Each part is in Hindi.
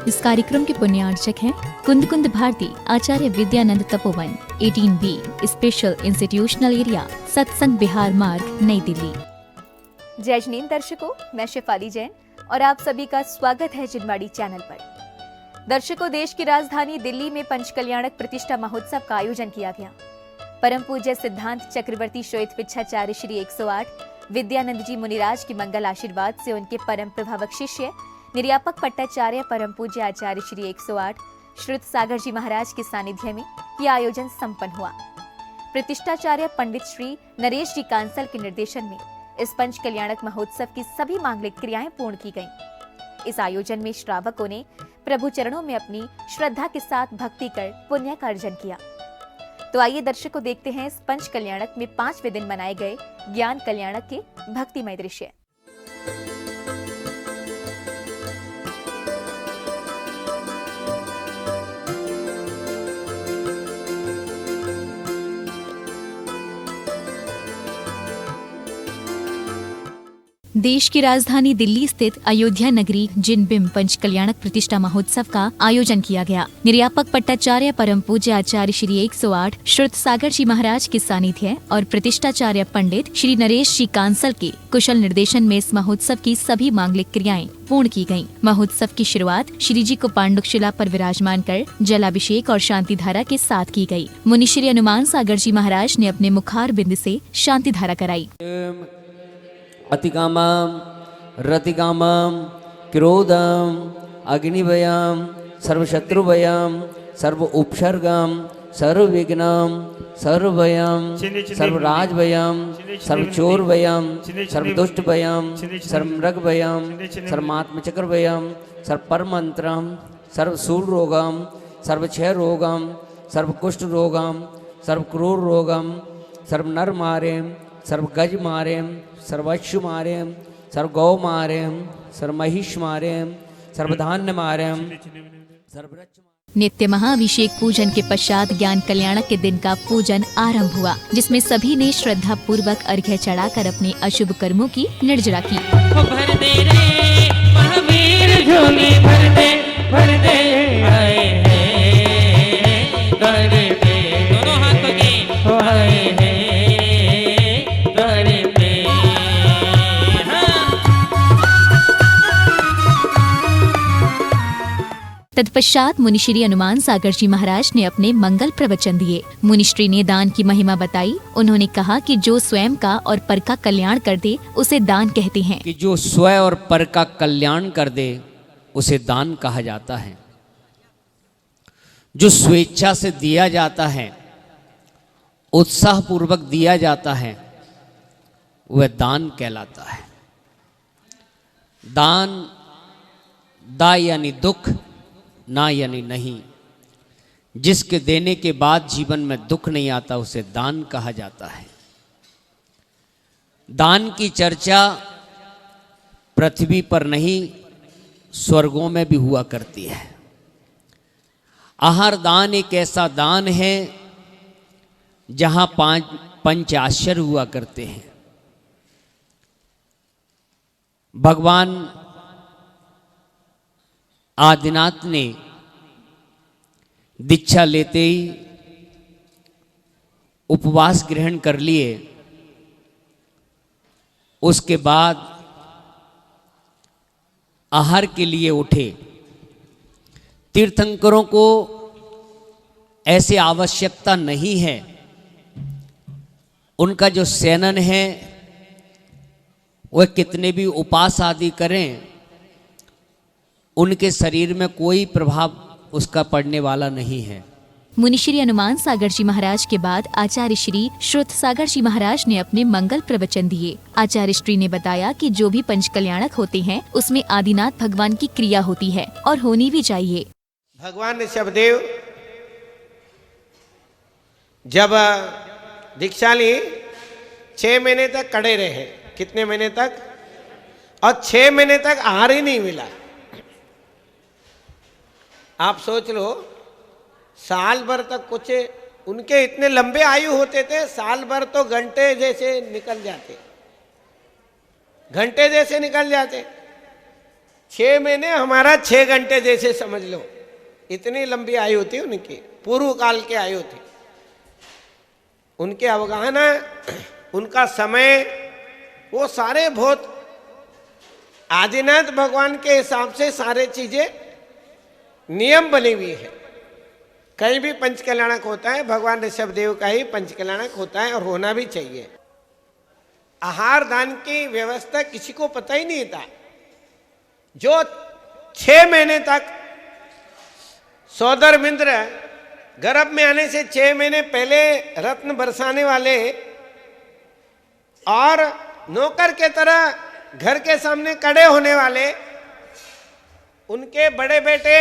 इस कार्यक्रम के पुण्यार्चक हैं Kund Kund Bharti Acharya Vidyanand Tapovan 18B special institutional area Satsang Vihar मार्ग नई दिल्ली। जय जनीन दर्शकों, मैं शेफाली जैन और आप सभी का स्वागत है जिनवाड़ी चैनल पर। दर्शकों, देश की राजधानी दिल्ली में पंचकल्याणक प्रतिष्ठा महोत्सव का आयोजन किया गया। परम पूज्य सिद्धांत चक्रवर्ती श्वेत पिच्छाचार्य श्री 108 विद्यानंद जी मुनिराज की मंगल आशीर्वाद से उनके परम प्रभावक शिष्य निर्यापक पट्टाचार्य परम पूज्य आचार्य श्री 108 श्रुत सागर जी महाराज के सानिध्य में यह आयोजन संपन्न हुआ। प्रतिष्ठाचार्य पंडित श्री नरेश जी कांसल के निर्देशन में इस पंच कल्याणक महोत्सव की सभी मांगलिक क्रियाएं पूर्ण की गईं। इस आयोजन में श्रावकों ने प्रभु चरणों में अपनी श्रद्धा के साथ भक्ति कर पुण्य का अर्जन किया। तो आइए दर्शकों देखते हैं इस पंच कल्याणक में 5वें दिन मनाए गए ज्ञान कल्याणक के भक्तिमय दृश्य। देश की राजधानी दिल्ली स्थित अयोध्या नगरी जिनबिम पंच कल्याणक प्रतिष्ठा महोत्सव का आयोजन किया गया। निर्यापक पट्टाचार्य परम पूज्य आचार्य श्री 108 श्रुत सागर जी महाराज के सानिध्य और प्रतिष्ठाचार्य पंडित श्री नरेश जी कांसल के कुशल निर्देशन में इस महोत्सव की सभी मांगलिक क्रियाएं पूर्ण की गयी। महोत्सव की शुरुआत श्री जी को पांडुक शिला पर विराजमान कर जलाभिषेक और शांति धारा के साथ की गयी। मुनि श्री हनुमान सागर जी महाराज ने अपने मुखार बिंद से शांति धारा कराई। अतिकामं रतिकामं क्रोधं अग्निभयं सर्वशत्रुभयं सर्व उपसर्गं सर्वविघ्नं सर्वभयं सर्वराजभयं सर्वचोरभयं सर्वदुष्टभयं सर्वमृगभयं सर्वात्मचक्रभयं सर्वपरमंत्रं सर्वसूररोगं सर्वक्षयरोगं सर्वकुष्ठरोगं सर्वक्रूररोगं सर्वनरमारें सर्वगजमारें सर्वश्व मारें सर्वगौ मारें सर्वमहिष मारें सर्वधान्य मारें सर्ववृक्ष। नित्य महाअभिषेक पूजन के पश्चात ज्ञान कल्याणक के दिन का पूजन आरंभ हुआ, जिसमें सभी ने श्रद्धा पूर्वक अर्घ्य चढ़ाकर अपने अशुभ कर्मों की निर्जरा की। भर दे रे महावीर झोली भर दे आए हैं कर दे दोनों हाथों की आए हैं तत्पश्चात मुनिश्री हनुमान सागर जी महाराज ने अपने मंगल प्रवचन दिए। मुनिश्री ने दान की महिमा बताई। उन्होंने कहा कि जो स्वयं का और पर का कल्याण कर दे उसे दान कहते हैं। कि जो स्वयं और पर का कल्याण कर दे उसे दान कहा जाता है। जो स्वेच्छा से दिया जाता है, उत्साह पूर्वक दिया जाता है, वह दान कहलाता है। दान दा यानी दुख, ना यानी नहीं। जिसके देने के बाद जीवन में दुख नहीं आता उसे दान कहा जाता है। दान की चर्चा पृथ्वी पर नहीं स्वर्गों में भी हुआ करती है। आहार दान एक ऐसा दान है जहां 5 पंच आश्चर्य हुआ करते हैं। भगवान आदिनाथ ने दीक्षा लेते ही उपवास ग्रहण कर लिए। उसके बाद आहार के लिए उठे। तीर्थंकरों को ऐसी आवश्यकता नहीं है। उनका जो सेनन है वह कितने भी उपास आदि करें, उनके शरीर में कोई प्रभाव उसका पड़ने वाला नहीं है। मुनिश्री हनुमान सागर जी महाराज के बाद आचार्य श्री श्रुत सागर जी महाराज ने अपने मंगल प्रवचन दिए। आचार्य श्री ने बताया कि जो भी पंच कल्याणक होते हैं उसमें आदिनाथ भगवान की क्रिया होती है और होनी भी चाहिए। भगवान ऋषभदेव जब दीक्षा ली 6 महीने तक कड़े रहे। कितने महीने तक? और 6 महीने तक आहार ही नहीं मिला। आप सोच लो, साल भर तक कुछ उनके इतने लंबे आयु होते थे, साल भर तो घंटे जैसे निकल जाते। 6 6 महीने हमारा 6 घंटे जैसे समझ लो, इतनी लंबी आयु थी उनकी, पूर्व काल की आयु थी। उनके अवगाहना, उनका समय, वो सारे बहुत आदिनाथ भगवान के हिसाब से सारे चीजें नियम बनी हुई है। कहीं भी पंचकल्याणक होता है, भगवान ऋषभदेव का ही पंचकल्याणक होता है और होना भी चाहिए। आहार दान की व्यवस्था किसी को पता ही नहीं था। जो 6 महीने तक सौदरमिंद्र गर्भ में आने से 6 महीने पहले रत्न बरसाने वाले और नौकर के तरह घर के सामने खड़े होने वाले, उनके बड़े बेटे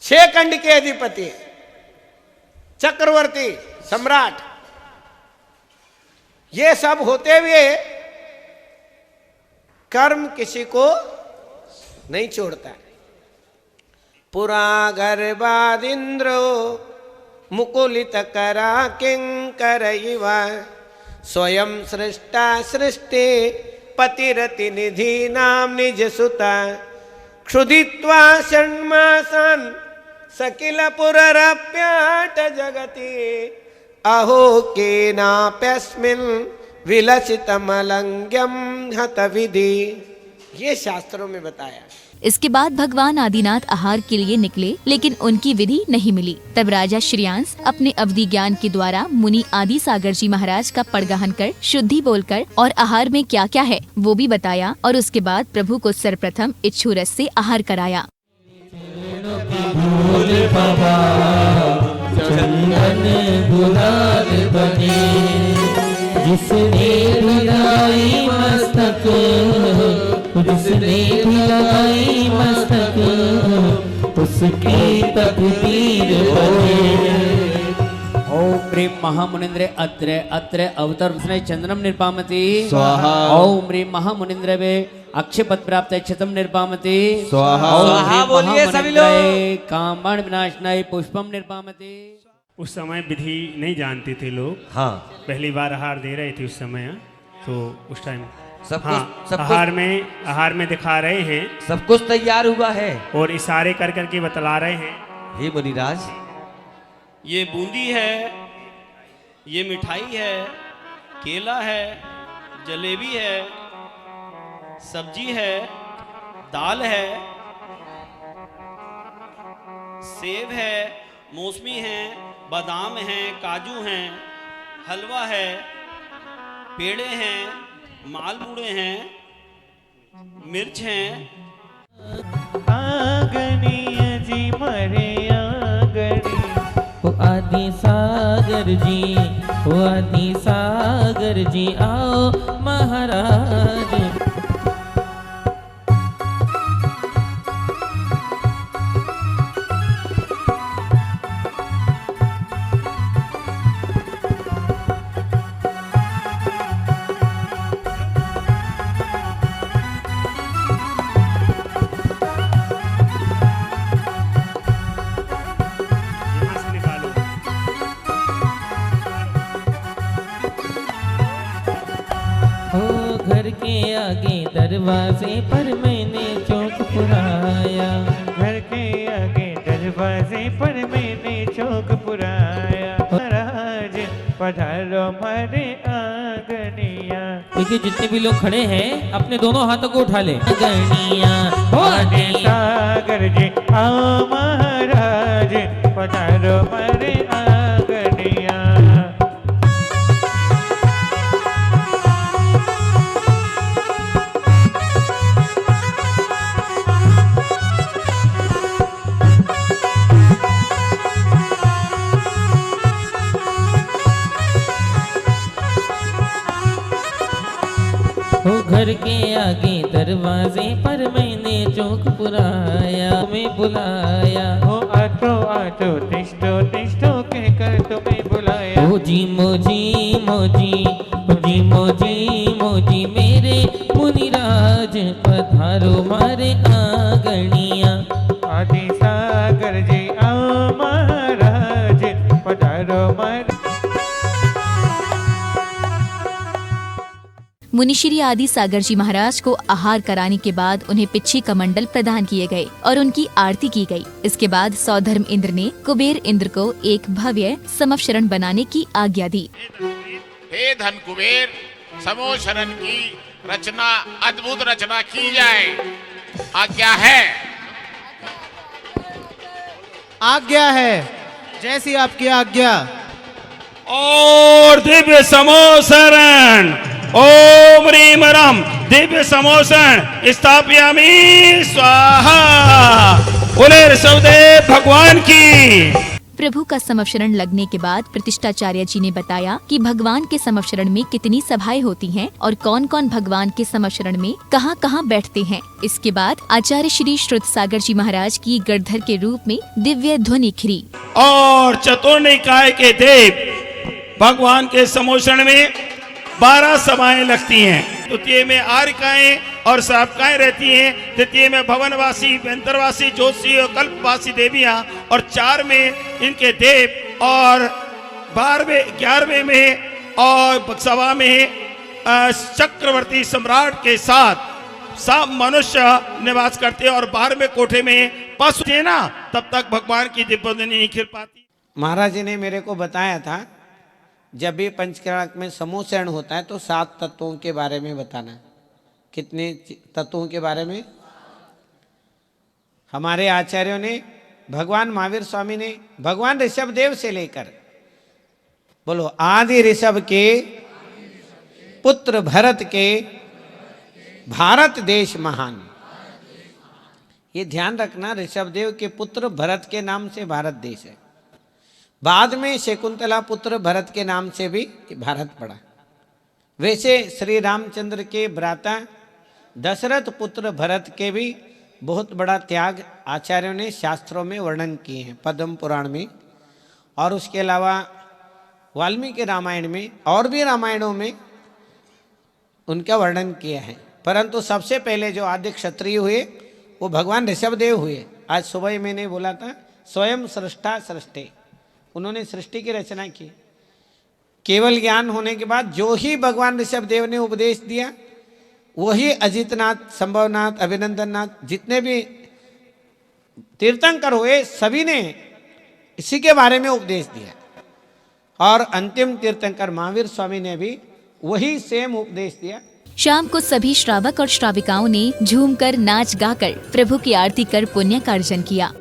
6 खंड के अधिपति, चक्रवर्ती, सम्राट, ये सब होते हुए कर्म किसी को नहीं छोड़ता। पुरा गर्भादिंद्रो मुकुलित करा किंकर इव स्वयं सृष्टा सृष्टि पतिरति निधि नाम निज सुता क्षुदित्वा षण्मासान् सकिल पुररप्याट जगति अहो केनाप्यस्मिन् विलसितमलंग्यम हत विधि। ये शास्त्रों में बताया। इसके बाद भगवान आदिनाथ आहार के लिए निकले, लेकिन उनकी विधि नहीं मिली। तब राजा श्रेयांस अपने अवधि ज्ञान के द्वारा मुनि आदि सागर जी महाराज का पड़गहन कर, शुद्धि बोलकर और आहार में क्या क्या है वो भी बताया, और उसके बाद प्रभु को सर्वप्रथम इच्छू रस से आहार कराया। जिसने भिलाई मस्तक, जिसने भिलाई मस्तक, उसकी तकदीर बने। ओम प्रेम महामुनिंद्र अत्र अत्र अवतर चंद्रम निर्पामति स्वाहा। ओम प्रेम महामुनिंद्र वे अक्षय पद प्राप्त क्षतम निर्पामति स्वाहा। स्वाहा बोलिए सभी लोग। कामण विनाशनाय पुष्पम निर्पामति। उस समय विधि नहीं जानते थे लोग। हाँ, पहली बार आहार दे रहे थे उस समय, तो उस टाइम सब हाँ, कुछ आहार में दिखा रहे हैं सब कुछ तैयार हुआ है। और इशारे कर करके बतला रहे हैं। हे मुनिराज, ये बूंदी है, ये मिठाई है, केला है, जलेबी है, सब्जी है, दाल है, सेब है, मौसमी है, बादाम हैं, काजू हैं, हलवा है, पेड़े हैं, मालपूड़े हैं, मिर्च हैं। आगनीय जी मरे आगनी, ओ आदि सागर जी, ओ आदि सागर जी आओ महाराज। यहाँ से निकालो। हो घर के आगे दरवाजे पर मैंने चौक पुराया, घर के आगे दरवाजे पर मैंने चौक पुराया। महाराज पधारो हमारे आंगनिया। देखिए जितने भी लोग खड़े हैं अपने दोनों हाथों को उठा ले। आंगनिया आदि सागर जी आओ महाराज पधारो हमारे आंगनिया। हो घर के आगे दरवाजे पर मैंने चौक पुराया, तुम्हें बुलाया। हो आटो आटो तिष्ठो तिष्ठो कहकर तुम्हें बुलाया। हो जी मोजी मोजी, हो जी मोजी मोजी मेरे मुनिराज पधारो मारे आंगनिया। आदि सागर जी आओ महाराज पधारो मारे। मुनि श्री आदि सागर जी महाराज को आहार कराने के बाद उन्हें पिच्छी कमंडल प्रदान किए गए और उनकी आरती की गई। इसके बाद सौधर्म इंद्र ने कुबेर इंद्र को एक भव्य समवशरण बनाने की आज्ञा दी। हे धन कुबेर, समोशरण की रचना, अद्भुत रचना की जाए। आज्ञा है। आज्ञा है, जैसी आपकी आज्ञा। और दिव्य समोसरण, ओम ह्रीम रम, दिव्य समोसरण स्थापयामि स्वाहा। बोले ऋषभदेव भगवान की। प्रभु का समवशरण लगने के बाद प्रतिष्ठाचार्य जी ने बताया कि भगवान के समवशरण में कितनी सभाएं होती हैं और कौन कौन भगवान के समवशरण में कहां कहां बैठते हैं। इसके बाद आचार्य श्री श्रुत सागर जी महाराज की गणधर के रूप में दिव्य ध्वनि खिरी। और चतुर्निकाय के देव भगवान के समोषण में 12 सभाएं लगती हैं। द्वितीय में आर्यकाएं और श्रावकाएं रहती हैं। तृतीय में भवनवासी, व्यंतरवासी, ज्योतिषी और कल्पवासी देवियां, और 4 में इनके देव, और 12वें 11वें में और सभा में चक्रवर्ती सम्राट के साथ सब मनुष्य निवास करते हैं। और 12वें कोठे में पशु थे ना, तब तक भगवान की दिव्य ध्वनि नहीं खिल पाती। महाराज जी ने मेरे को बताया था, जब भी पंचकल्याणक में समूहचरण होता है तो 7 तत्वों के बारे में बताना। कितने तत्वों के बारे में? हमारे आचार्यों ने, भगवान महावीर स्वामी ने भगवान ऋषभदेव से लेकर, बोलो, आदि ऋषभ के पुत्र भरत के भारत देश महान। ये ध्यान रखना, ऋषभदेव के पुत्र भरत के नाम से भारत देश है। बाद में शकुंतला पुत्र भरत के नाम से भी भारत पड़ा। वैसे श्री रामचंद्र के भ्राता दशरथ पुत्र भरत के भी बहुत बड़ा त्याग आचार्यों ने शास्त्रों में वर्णन किए हैं, पद्म पुराण में, और उसके अलावा वाल्मीकि रामायण में और भी रामायणों में उनका वर्णन किया है। परंतु सबसे पहले जो आदि क्षत्रिय हुए वो भगवान ऋषभदेव हुए। आज सुबह मैंने बोला था, स्वयं सृष्टा सृष्टे, उन्होंने सृष्टि की रचना की। केवल ज्ञान होने के बाद जो ही भगवान ऋषभदेव ने उपदेश दिया, वही अजितनाथ, संभवनाथ, अभिनंदननाथ, जितने भी तीर्थंकर हुए, सभी ने इसी के बारे में उपदेश दिया। और अंतिम तीर्थंकर महावीर स्वामी ने भी वही सेम उपदेश दिया। शाम को सभी श्रावक और श्राविकाओं ने झूमकर, नाच गाकर प्रभु की आरती कर पुण्य का अर्जन किया।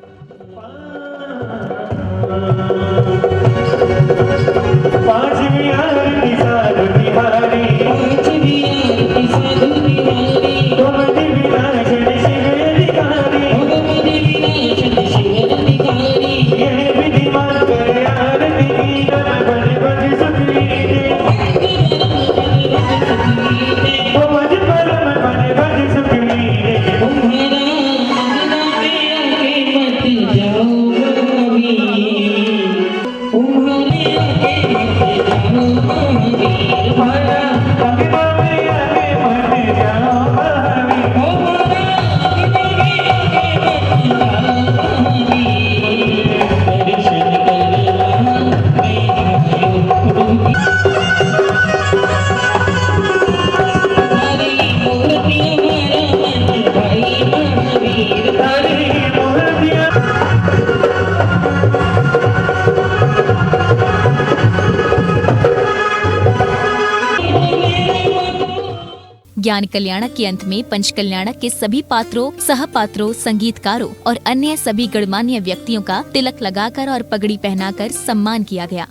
ज्ञान कल्याणक के अंत में पंचकल्याणक के सभी पात्रों, सहपात्रों, संगीतकारों और अन्य सभी गणमान्य व्यक्तियों का तिलक लगाकर और पगड़ी पहनाकर सम्मान किया गया।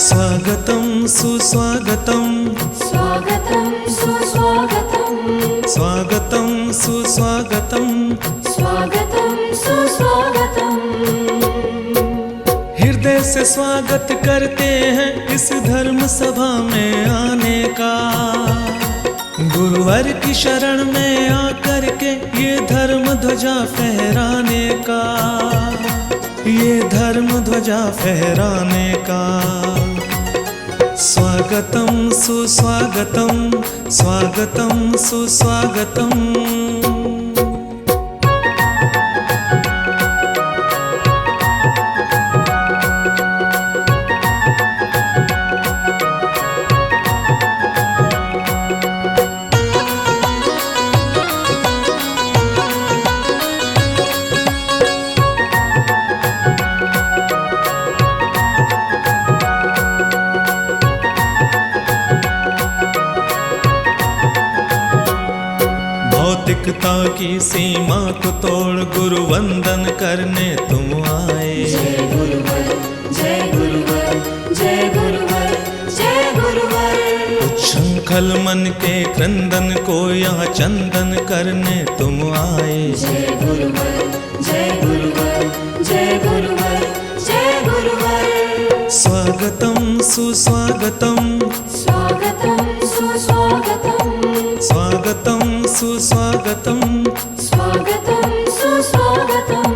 स्वागतं सुस्वागतं स्वागतं सुस्वागतं स्वागतं सुस्वागतं स्वागतं सुस्वागतं। हृदय से स्वागत करते हैं इस धर्म सभा में आने का। गुरुवर की शरण में आकर के ये धर्म ध्वजा फहराने का, ये धर्म ध्वजा फहराने का। स्वागतम सुस्वागतम, स्वागतम सुस्वागतम। भौतिकता की सीमा को तोड़ गुरु वंदन करने तुम आए। जय गुरुवर, जय गुरुवर, जय गुरुवर, जय गुरुवर। उच्छृंखल मन के क्रंदन को यहाँ चंदन करने तुम आए। जय गुरुवर, जय गुरुवर, जय गुरुवर, जय गुरुवर। स्वागतम सुस्वागतम, स्वागतम सुस्वागतम, स्वागतम सुस्वागतम। स्वागतम सुस्वागतम।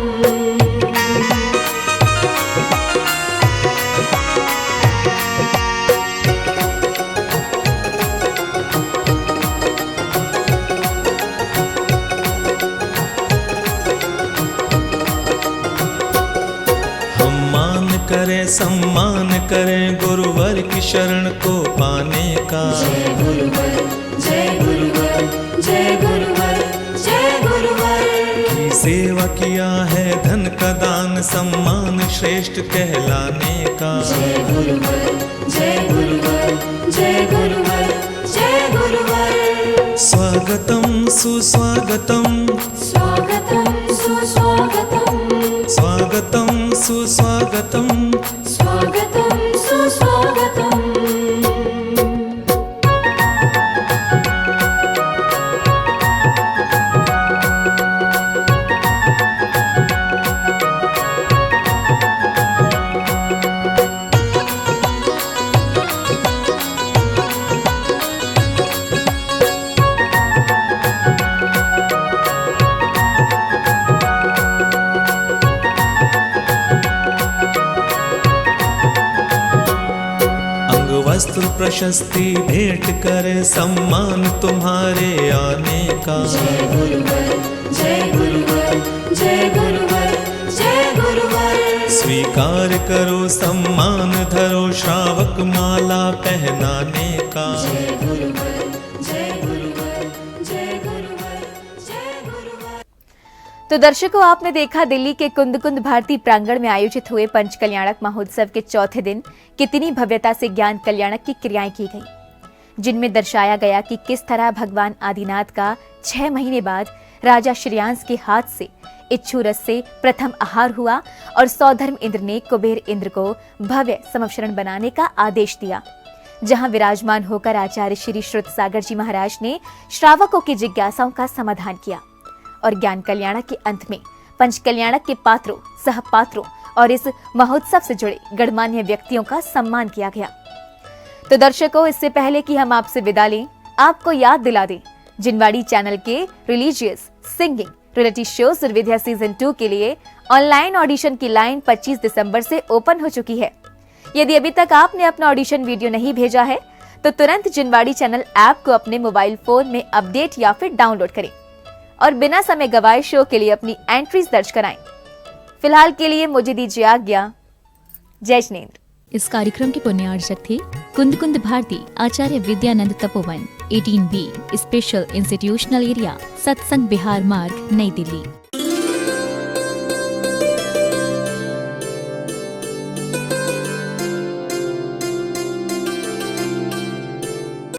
हम मान करें सम्मान करें गुरुवर की शरण को पाने का। जय गुरुवर, जय गुरुवर, जय गुरुवर, जय गुरुवर। की सेवा किया है धन का दान सम्मान श्रेष्ठ कहलाने का। जय गुरुवर, जय गुरुवर, जय गुरुवर, जय गुरुवर। स्वागतम सुस्वागतम, स्वागतम सुस्वागतम, स्वागतम सुस्वागतम। स्वागतम सुस्वागतम। वस्त्र प्रशस्ति भेंट करे सम्मान तुम्हारे आने का। जय गुरुवर, जय गुरुवर, जय गुरुवर, जय गुरुवर। स्वीकार करो सम्मान धरो श्रावक माला पहनाने का। जय गुरुवर, जय गुरुवर, जय गुरुवर, जय गुरुवर। तो दर्शकों, आपने देखा दिल्ली के कुंद कुंद भारती प्रांगण में आयोजित हुए पंच कल्याणक महोत्सव के चौथे दिन कितनी भव्यता से ज्ञान कल्याणक की क्रियाएं की गई, जिनमें दर्शाया गया कि किस तरह भगवान आदिनाथ का 6 महीने बाद राजा श्रेयांस के हाथ से इच्छू रस से प्रथम आहार हुआ और सौधर्म इंद्र ने कुबेर इंद्र को भव्य समवशरण बनाने का आदेश दिया, जहां विराजमान होकर आचार्य श्री श्रुत सागर जी महाराज ने श्रावकों की जिज्ञासाओं का समाधान किया और ज्ञान कल्याणक के अंत में पंच कल्याणक के पात्रों, सहपात्रों और इस महोत्सव से जुड़े गणमान्य व्यक्तियों का सम्मान किया गया। तो दर्शकों, इससे पहले कि हम आपसे विदा लें, आपको याद दिला दें, जिनवाड़ी चैनल के religious singing reality show Survidya season 2 के लिए ऑनलाइन ऑडिशन की लाइन 25 दिसंबर से ओपन हो चुकी है। यदि अभी तक आपने अपना ऑडिशन वीडियो नहीं भेजा है तो तुरंत जिनवाड़ी चैनल ऐप को अपने मोबाइल फोन में अपडेट या फिर डाउनलोड करें और बिना समय गवाए शो के लिए अपनी एंट्रीज दर्ज कराएं। फिलहाल के लिए मुझे दीजिए आज्ञा। जय जिनेंद्र। इस कार्यक्रम के पुण्यार्चक थे Kund Kund Bharti Acharya Vidyanand Tapovan 18B special institutional area, Satsang Vihar मार्ग, नई दिल्ली।